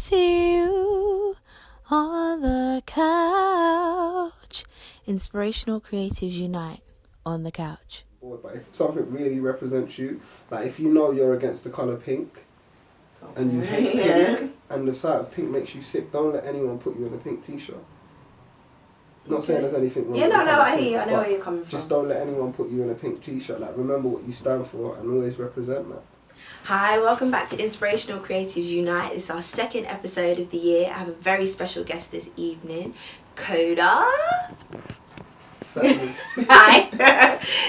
see you on the couch. Inspirational creatives unite on the couch. But if something really represents you, like if you know you're against the colour pink and you hate pink and the sight of pink makes you sick, don't let anyone put you in a pink t-shirt. Not saying there's anything wrong with I hear you. I know where you're coming from. Just don't let anyone put you in a pink t-shirt. Like, remember what you stand for and always represent that. Hi, welcome back to Inspirational Creatives Unite. It's our second episode of the year. I have a very special guest this evening, Koder. Hi.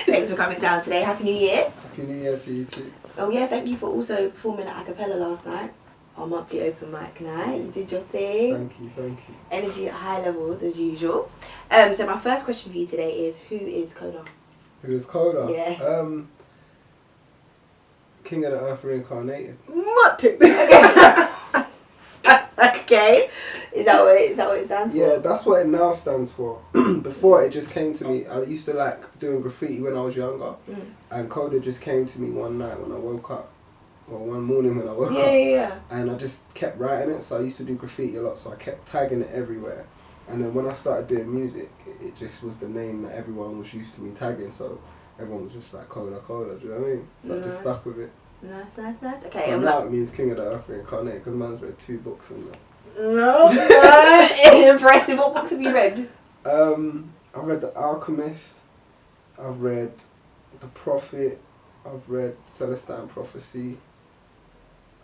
Thanks for coming down today. Happy New Year. Happy New Year to you too. Oh yeah, thank you for also performing at Acapella last night. Our monthly open mic night. You did your thing. Thank you. Energy at high levels as usual. So my first question for you today is, who is Koder? Who is Koder? Yeah. King of the Earth reincarnated. Okay. Is that what it stands for? Yeah, that's what it now stands for. Before it just came to me. I used to like doing graffiti when I was younger, and Koder just came to me one night when I woke up. Or one morning when I woke up. Yeah. And I just kept writing it. So I used to do graffiti a lot, so I kept tagging it everywhere. And then when I started doing music, it just was the name that everyone was used to me tagging. So everyone was just like, Koder, do you know what I mean? So I just stuck with it. Nice. Okay. And now it means King of the Earth reincarnated, because man's read 2 books in there. No. Impressive. What books have you read? I've read The Alchemist. I've read The Prophet. I've read Celestine Prophecy.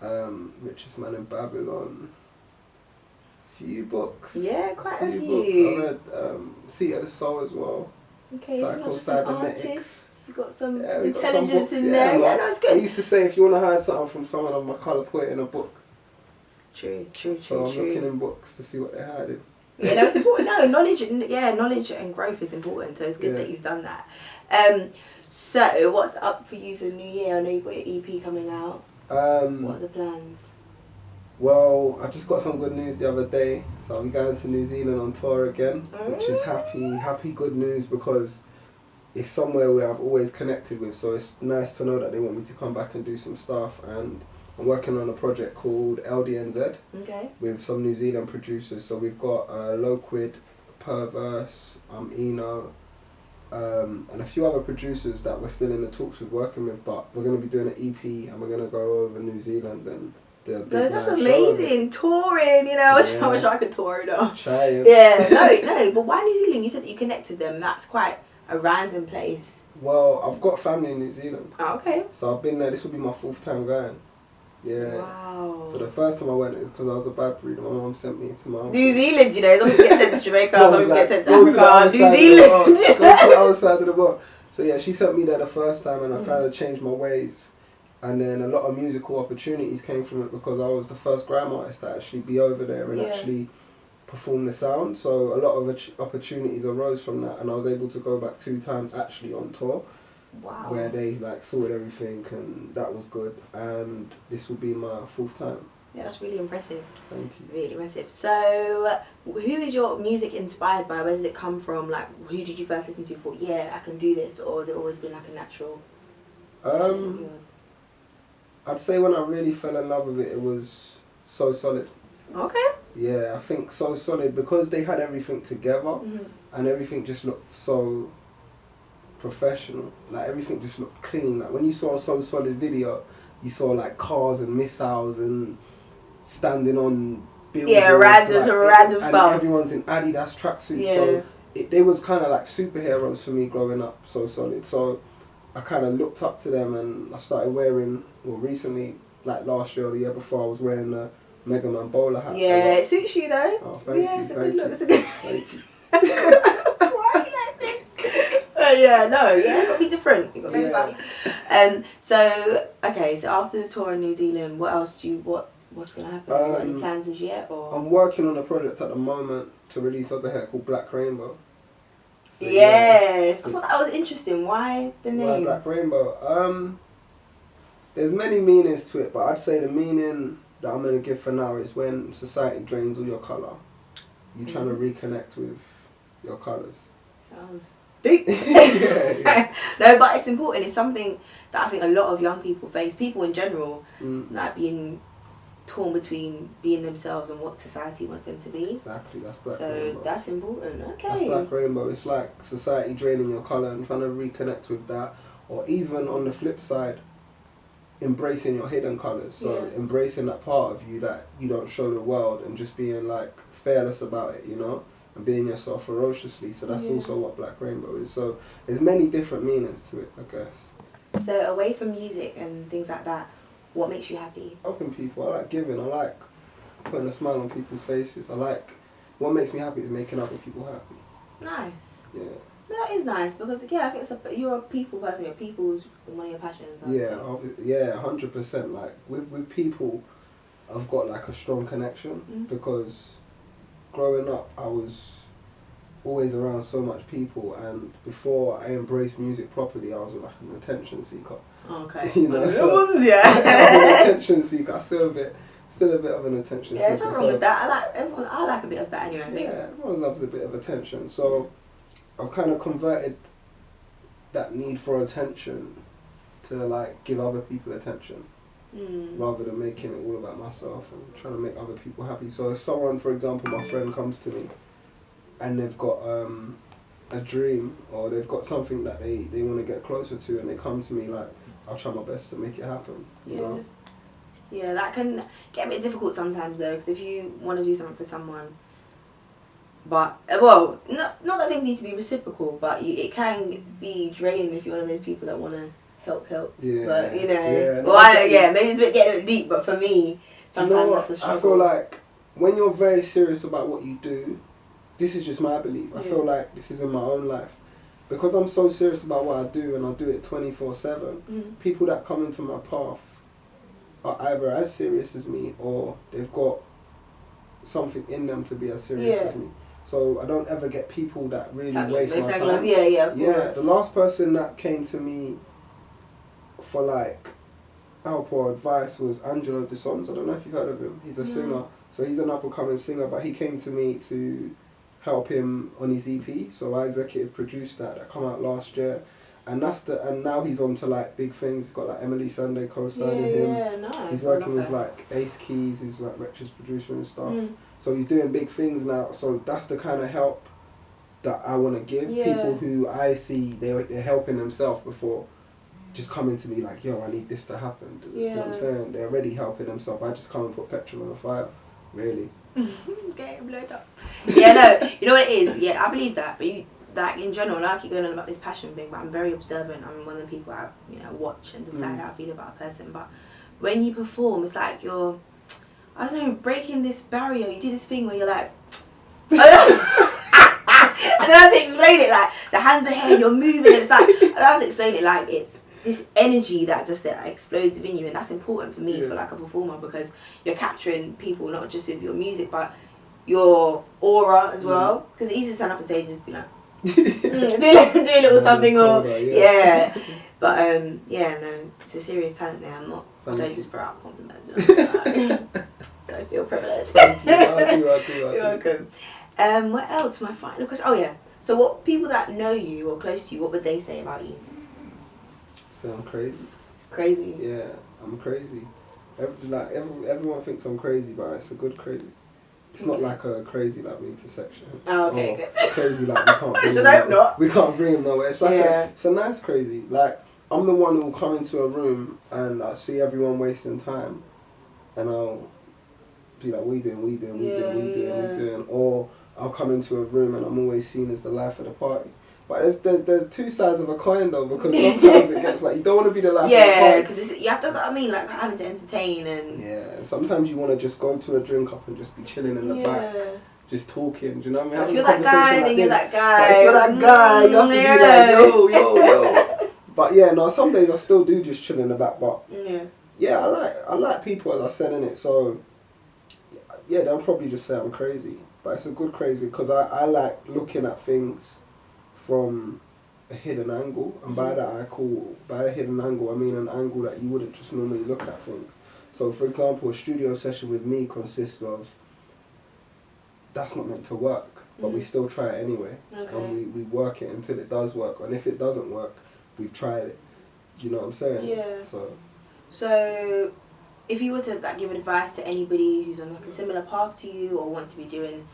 Richest Man in Babylon. Few books. Yeah, quite a few. Books. I read Seat of the Soul as well. Okay, so not just an artist. You got some intelligence got some books, in there. Yeah, no, it's good. I used to say, if you want to hide something from someone of my colour, put it in a book. True. So I'm looking in books to see what they're hiding. Yeah, no, it's important. No, knowledge and growth is important. So it's good that you've done that. So what's up for you for the new year? I know you've got your EP coming out. What are the plans? Well, I just got some good news the other day. So I'll be going to New Zealand on tour again, which is happy good news, because it's somewhere where I've always connected with. So it's nice to know that they want me to come back and do some stuff. And I'm working on a project called LDNZ with some New Zealand producers. So we've got Loquid, Perverse, Eno, and a few other producers that we're still in the talks with working with. But we're going to be doing an EP and we're going to go over New Zealand and do a big that's amazing. Touring, I wish I could tour though. Try it. Yeah, no, but why New Zealand? You said that you connect with them. That's quite a random place. Well, I've got family in New Zealand. Oh, okay. So I've been there. This will be my 4th time going. Yeah. Wow. So the first time I went is because I was a bad breeder. My mum sent me to my uncle. New Zealand, some people get sent to Jamaica, some people get sent to Africa. New Zealand. Go to the other side of the world. So yeah, she sent me there the first time, and I kind of changed my ways. And then a lot of musical opportunities came from it, because I was the first grime artist to actually be over there and actually perform the sound. So a lot of opportunities arose from that, and I was able to go back 2 times actually on tour. Wow. Where they sorted everything, and that was good. And this will be my 4th time. Yeah, that's really impressive. Thank you. Really impressive. So, who is your music inspired by? Where does it come from? Like, who did you first listen to? Thought, yeah, I can do this, or has it always been like a natural? I'd say when I really fell in love with it, it was So Solid. Okay. Yeah, I think So Solid, because they had everything together, and everything just looked so professional. Like, everything just looked clean. Like, when you saw a So Solid video, you saw like cars and missiles and standing on buildings. Yeah, random stuff. And everyone's in Adidas tracksuits. Yeah. So they was kind of like superheroes for me growing up. So Solid. So I kind of looked up to them, and I started wearing, recently, like last year or the year before, I was wearing the Mega Man bowler hat. Yeah, it suits you though. Oh, thank you. It's a good look. It's a good. Thank you. Why are you like this? You gotta be different. You gotta be funny. So after the tour in New Zealand, what else what's gonna happen? Got any plans as yet? Or I'm working on a project at the moment to release over here called Black Rainbow. So, yes, I thought that was interesting. Why the name? Why Black Rainbow? There's many meanings to it, but I'd say the meaning that I'm going to give for now is when society drains all your colour, you're trying to reconnect with your colours. Sounds deep. Yeah. No, but it's important. It's something that I think a lot of young people face, people in general, like being torn between being themselves and what society wants them to be. Exactly, that's Black So Rainbow. that's important. Okay. That's Black Rainbow. It's like society draining your colour and trying to reconnect with that. Or even on the flip side, embracing your hidden colours. So embracing that part of you that you don't show the world and just being like fearless about it, you know? And being yourself ferociously. So that's also what Black Rainbow is. So there's many different meanings to it, I guess. So away from music and things like that, what makes you happy? Helping people. I like giving. I like putting a smile on people's faces. What makes me happy is making other people happy. Nice. Yeah. That is nice because I think you're a people person. Your people's one of your passions. Yeah, 100%. Like with people, I've got like a strong connection because growing up I was always around so much people, and before I embraced music properly, I was like an attention seeker. Okay. You know, so I'm an attention seeker. I'm still a bit of an attention seeker. Yeah, there's nothing wrong with that. I like a bit of that anyway. I think. Yeah, everyone loves a bit of attention. So I've kind of converted that need for attention to like give other people attention, rather than making it all about myself and trying to make other people happy. So if someone, for example, my friend comes to me and they've got a dream or they've got something that they want to get closer to, and they come to me, like, I'll try my best to make it happen. You know? Yeah, that can get a bit difficult sometimes though, because if you want to do something for someone, but not that things need to be reciprocal, but it can be draining if you're one of those people that want to help. Yeah. But you know, maybe it's getting a bit deep, but for me, sometimes that's a struggle. I feel like when you're very serious about what you do, this is just my belief. I feel like this is in my own life. Because I'm so serious about what I do and I do it 24/7, people that come into my path are either as serious as me or they've got something in them to be as serious as me. So I don't ever get people that really waste my time. Yeah, the last person that came to me for like help or advice was Angelo De Sons. I don't know if you've heard of him. He's a singer. So he's an up and coming singer, but he came to me to help him on his EP. So I executive produced that come out last year. And now he's on to like big things. He's got like Emily Sunday co-signing him. Yeah, nice. He's working with like Ace Keys, who's like Wretch's producer and stuff. So he's doing big things now. So that's the kind of help that I want to give people who I see they're helping themselves before just coming to me like, yo, I need this to happen. You know what I'm saying? They're already helping themselves. I just come and put petrol on the fire, really. Getting blown up. Yeah, no, you know what it is? Yeah, I believe that. But like in general, and I keep going on about this passion thing, but I'm very observant. I'm one of the people I watch and decide how I feel about a person. But when you perform, it's like you're, I don't know, breaking this barrier. You do this thing where you're like, I don't have to explain it. Like the hands are here, you're moving. It's like I don't have to explain it. Like it's this energy that explodes within you, and that's important for me for like a performer, because you're capturing people not just with your music but your aura as well. Because it's easy to stand up on stage and just be like. do a little something or but no, it's a serious talent there. I don't just throw out compliments. So I feel privileged. Thank you. I do. You're welcome. What else? My final question. Oh yeah. So what people that know you or close to you, what would they say about you? So I'm crazy. Crazy. Yeah, I'm crazy. Everyone thinks I'm crazy, but it's a good crazy. It's not like a crazy like we intersection. Oh, okay, good. Crazy like we can't bring Should I hope not? We can't bring him nowhere. It's like it's a nice crazy. Like I'm the one who will come into a room and I see everyone wasting time, and I'll be like, we doing. Or I'll come into a room and I'm always seen as the life of the party. But there's two sides of a coin though, because sometimes it gets like you don't want to be the life of the party. Yeah, because that's what I mean, like having to entertain and. Yeah, sometimes you want to just go to a drink up and just be chilling in the back, just talking. Do you know what I mean? If you're that guy, then you're that guy. But if you're that guy, you have to be like yo. But yeah, no, some days I still do just chill in the back. But I like people, as I said in it. So yeah, they'll probably just say I'm crazy, but it's a good crazy because I like looking at things from a hidden angle, and by a hidden angle I mean an angle that you wouldn't just normally look at things. So for example, a studio session with me consists of that's not meant to work, but we still try it anyway, and we work it until it does work, and if it doesn't work, we've tried it. You know what I'm saying? Yeah. So if you were to like give advice to anybody who's on like a similar path to you or wants to be doing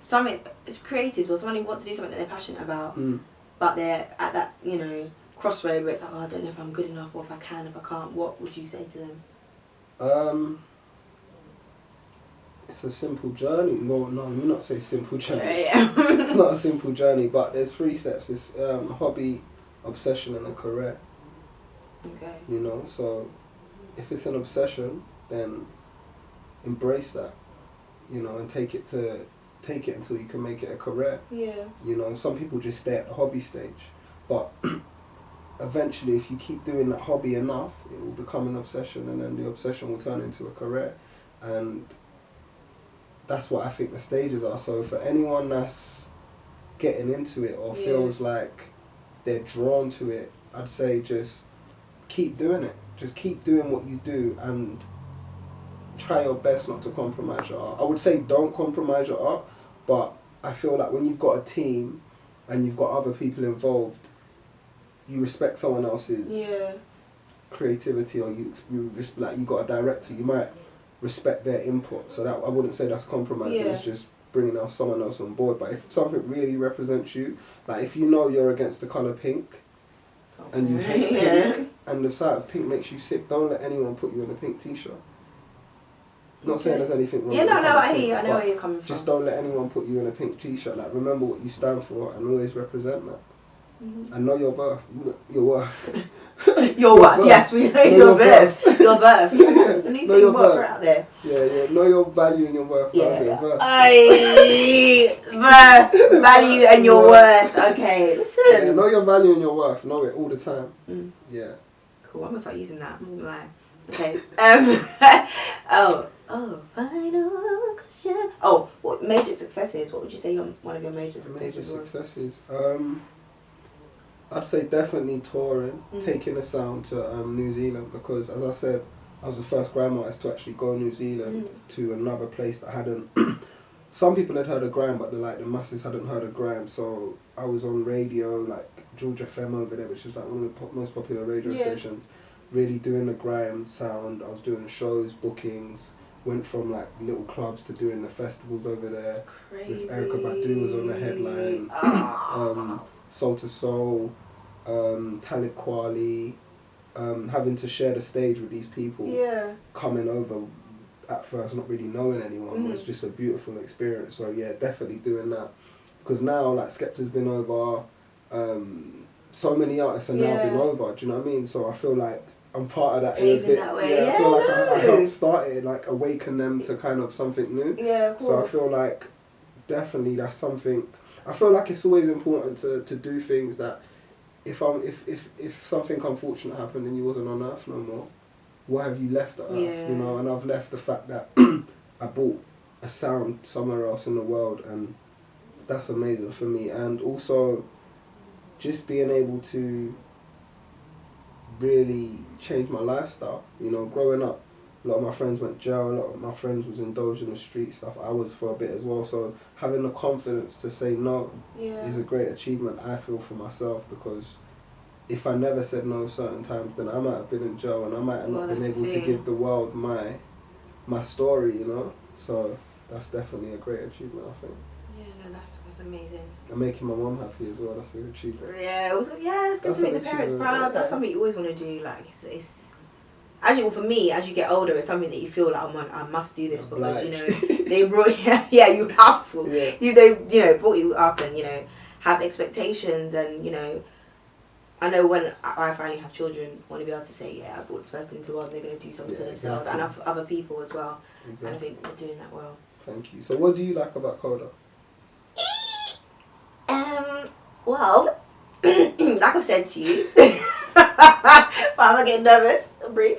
something, it's creatives or somebody who wants to do something that they're passionate about, but they're at that, you know, crossroad where it's like, oh, I don't know if I'm good enough or if I can, if I can't, what would you say to them? It's a simple journey. Well, no, let me not say simple journey. Yeah. It's not a simple journey, but there's 3 steps. It's hobby, obsession, and a career. Okay. You know, so if it's an obsession, then embrace that. You know, and take it until you can make it a career. Yeah. You know, some people just stay at the hobby stage, but eventually, if you keep doing that hobby enough, it will become an obsession, and then the obsession will turn into a career, and that's what I think the stages are. So for anyone that's getting into it or feels like they're drawn to it, I'd say just keep doing it. Just keep doing what you do and try your best not to compromise your art. I would say don't compromise your art, but I feel like when you've got a team and you've got other people involved, you respect someone else's creativity, or you like you got a director, you might respect their input. So that I wouldn't say that's compromising. It's just bringing someone else on board. But if something really represents you, like if you know you're against the colour pink, and you hate pink, and the sight of pink makes you sick, don't let anyone put you in a pink t-shirt. Not saying there's anything wrong. Yeah, with no, I hear you. I know where you're coming from. Just don't let anyone put you in a pink t-shirt. Like, remember what you stand for and always represent that. And know your worth. Your worth. Your worth. Yes, we know your worth. Your worth. There's a new Know thing your worth worth. out there. Yeah. Know your value and your worth. Yeah. Worth. Worth, value, and your worth. Okay, listen. Yeah, know your value and your worth. Know it all the time. Yeah. Cool. I'm gonna start using that. I'm not gonna lie. Okay. Final question. Oh, what major successes? What would you say one of your major successes was? I'd say definitely touring, taking the sound to New Zealand, because as I said, I was the first grime artist to actually go New Zealand to another place that hadn't. Some people had heard of grime, but the masses hadn't heard of grime. So I was on radio, like Georgia FM over there, which is like one of the most popular radio stations. Really doing the grime sound. I was doing shows, bookings. Went from like little clubs to doing the festivals over there. Crazy. With Erica Badu was on the headline. Soul to Soul, Talib Kweli, having to share the stage with these people. Coming over at first, not really knowing anyone, was just a beautiful experience. So yeah, definitely doing that. Because now, like, Skepta's been over, so many artists have now been over, do you know what I mean? So I feel like I'm part of that. That way. I feel like I helped start it, like awaken them to kind of something new. Yeah, of course. So I feel like definitely that's something. I feel like it's always important to do things that if something unfortunate happened and you wasn't on Earth no more, what have you left at Earth? You know, and I've left the fact that I bought a sound somewhere else in the world, and that's amazing for me. And also just being able to really change my lifestyle. You know, growing up, a lot of my friends went to jail, a lot of my friends was indulged in the street stuff. I was for a bit as well. So having the confidence to say no is a great achievement, I feel, for myself, because if I never said no certain times, then I might have been in jail and I might have not been able to give the world my story, you know? So that's definitely a great achievement, I think. Yeah, no, that's amazing. And making my mum happy as well, that's a good achievement. Yeah, it's good to make the parents proud. That's something you always want to do. Like, it's for me, as you get older, it's something that you feel like, I must do this because, you know, they brought, you have to. They brought you up and, you know, have expectations, and, you know, I know when I finally have children, I want to be able to say, I brought this person into the world, they're going to do something for themselves and other people as well. Exactly. And I think they're doing that well. Thank you. So what do you like about Koder? Well, like I've said to you, but I'm not getting nervous. I'm brief.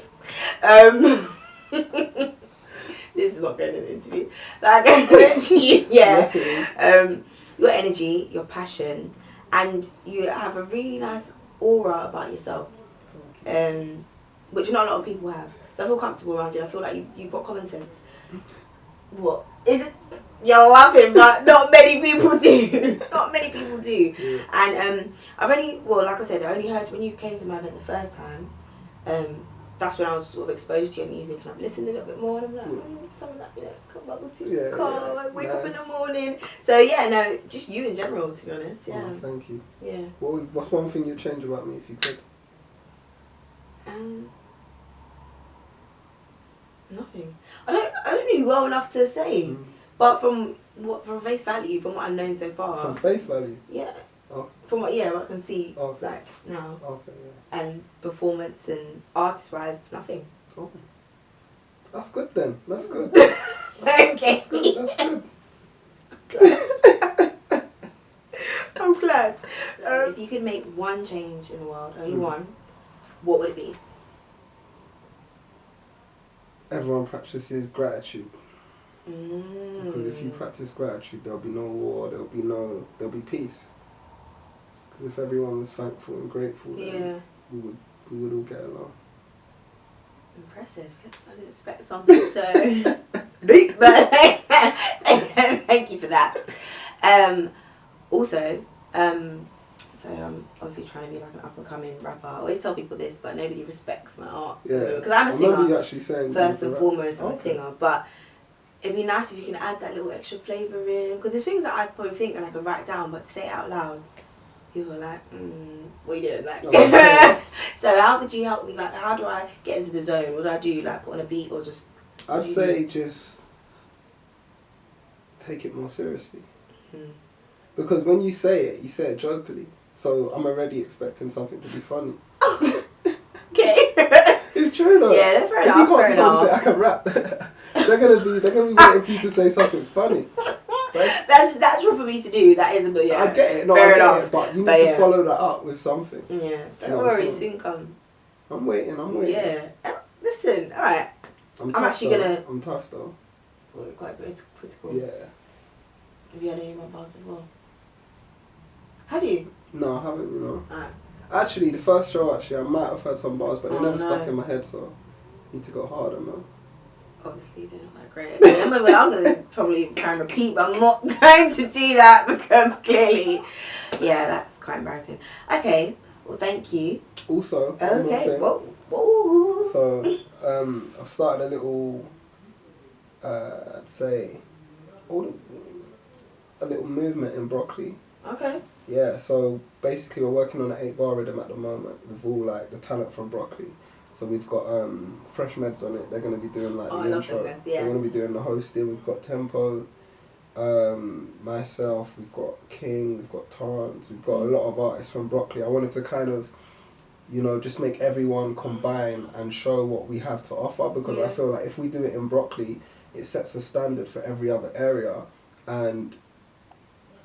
This is not going in the interview. Like I said to you, Yes, it is. Your energy, your passion, and you have a really nice aura about yourself, which not a lot of people have. So I feel comfortable around you. I feel like you've got common sense. What is it? You're laughing, but not many people do. Not many people do. Yeah. And I've only, like I said, I only heard when you came to my event the first time. that's when I was sort of exposed to your music, and I've listened a little bit more, and I'm like, something that, you know, come bubble tea, I wake up in the morning. So yeah, no, just you in general, to be honest. Yeah. Oh, thank you. Yeah. What's one thing you'd change about me if you could? Nothing. I don't know you well enough to say, but from face value, from what I've known so far. From face value. Yeah. Oh. From what I can see, Okay. like now. Okay. Yeah. And performance and artist wise, nothing. Oh. That's good then. That's good. Okay. That's good. That's good. I'm glad. So if you could make one change in the world, only one, what would it be? Everyone practices gratitude. Because if you practice gratitude, there'll be no war. There'll be peace. Because if everyone was thankful and grateful, then we would all get along. Impressive. I didn't expect something so deep, but thank you for that. Also, so I'm obviously trying to be like an up and coming rapper. I always tell people this, but nobody respects my art. Yeah. Because I'm a singer. Nobody actually saying first and foremost, I'm a okay. singer, but it'd be nice if you can add that little extra flavour in. Because there's things that I probably think and I can write down, but to say it out loud, people are like, what are you doing? Like, so how could you help me? Like, how do I get into the zone? What do I do? Like, put on a beat or just? I'd say just take it more seriously. Because when you say it jokingly. So I'm already expecting something to be funny. Okay. It's true though. Yeah, fair enough. If you can't just say I can rap, they're gonna be waiting for you to say something funny. Right? That's natural for me to do. That isn't, but yeah. I get it. No, fair I get enough. it. But you need to follow that up with something. Yeah. Don't worry, soon come. I'm waiting. Yeah. Listen. All right. I'm actually gonna. I'm tough though. Well, quite critical. Yeah. Have you had any of my bars before? Have you? No, I haven't. You know. Alright. Actually, the first show, I might have heard some bars, but they never stuck no. in my head, so I need to go harder, man. Obviously, they're not that great. I remember I was going to probably try and repeat, but I'm not going to do that because clearly, yeah, that's quite embarrassing. Okay, well, thank you. Also, one more thing. Whoa. So, I've started a little, I'd say, a little movement in Broccoli. Okay. Yeah, so basically we're working on an 8-bar rhythm at the moment with all like the talent from Broccoli. So we've got Fresh Meds on it. They're going to be doing like the intro. They're going to be doing the hosting. We've got Tempo, myself, we've got King, we've got Tans. We've got a lot of artists from Broccoli. I wanted to kind of, you know, just make everyone combine and show what we have to offer, because I feel like if we do it in Broccoli, it sets a standard for every other area, and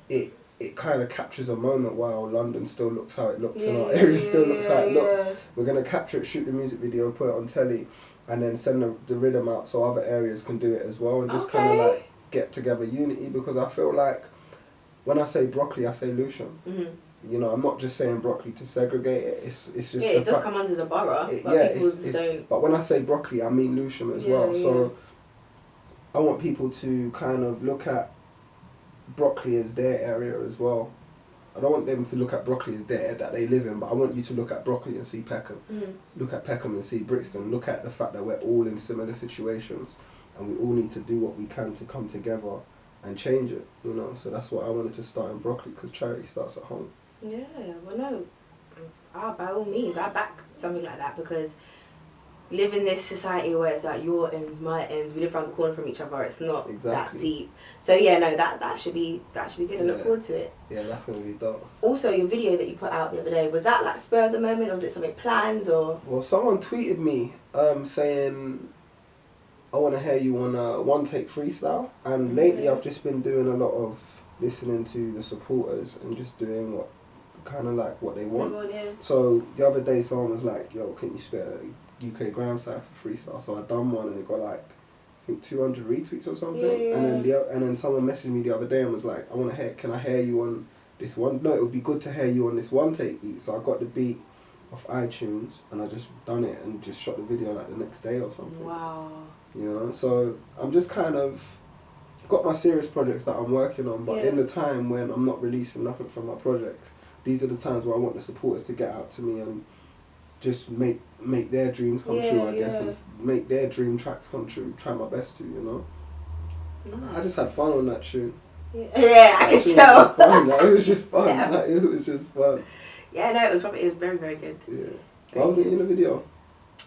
it kind of captures a moment while London still looks how it looks and our area still looks how it looks. We're going to capture it, shoot the music video, put it on telly, and then send the rhythm out so other areas can do it as well, and just kind of like get together unity, because I feel like when I say Broccoli, I say Lucian. You know, I'm not just saying Broccoli to segregate it. It's just it does come under the borough. But when I say Broccoli, I mean Lucian as well. So I want people to kind of look at Broccoli as their area as well. I don't want them to look at Broccoli as their that they live in, but I want you to look at Broccoli and see Peckham. Look at Peckham and see Brixton. Look at the fact that we're all in similar situations, and we all need to do what we can to come together and change it. You know, so that's what I wanted to start in Broccoli, because charity starts at home. Yeah, well, no, by all means, I back something like that, because live in this society where it's like your ends, my ends, we live around the corner from each other, it's not that deep. So yeah, no, that should be good. I look forward to it. Yeah, that's gonna be dope. Also, your video that you put out the other day, was that like spur of the moment, or was it something planned, or? Well, someone tweeted me saying, I want to hear you on a one-take freestyle, and lately I've just been doing a lot of listening to the supporters and just doing what they want. So the other day someone was like, yo, can you spit a UK Gram Cypher freestyle? So I done one and it got like, I think 200 retweets or something. And then someone messaged me the other day and was like, can I hear you on this one? No, it would be good to hear you on this one take beat. So I got the beat off iTunes and I just done it and just shot the video like the next day or something. Wow. You know, so I'm just kind of got my serious projects that I'm working on, but in the time when I'm not releasing nothing from my projects, these are the times where I want the supporters to get out to me and just make their dreams come true, I guess, yeah. and make their dream tracks come true. Try my best to, you know. Nice. I just had fun on that tune. Yeah, I can tell. It was just fun. It was just fun. Yeah, no, it was very, very good. Yeah. Why wasn't you in the video?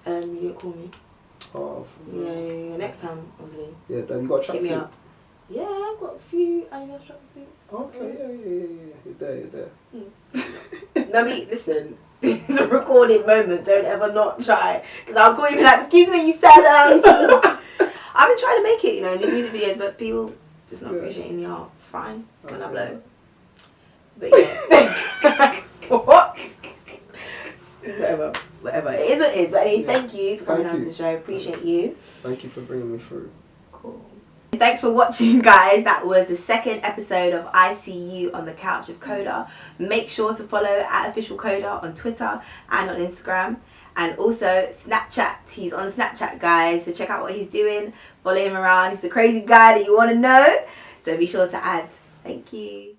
You didn't call me. Oh. Yeah. Next time, obviously. Yeah, then you got a Hit me tracksuit. up. Yeah, I've got a few Adidas tracksuits. Okay, yeah. You're there. No, listen. This is a recorded moment. Don't ever not try. Because I'll call you and be like, excuse me, you said I've been trying to make it, you know, in these music videos, but people just not appreciating the art. It's fine. When I blow. But yeah. What? Whatever. It is what it is. But anyway, thank you for coming on to the show. Appreciate you. Thank you for bringing me through. Cool. Thanks for watching, guys. That was the second episode of I See You on the Couch of Koder. Make sure to follow @officialkoder on Twitter and on Instagram. And also Snapchat. He's on Snapchat, guys. So check out what he's doing. Follow him around. He's the crazy guy that you want to know. So be sure to add. Thank you.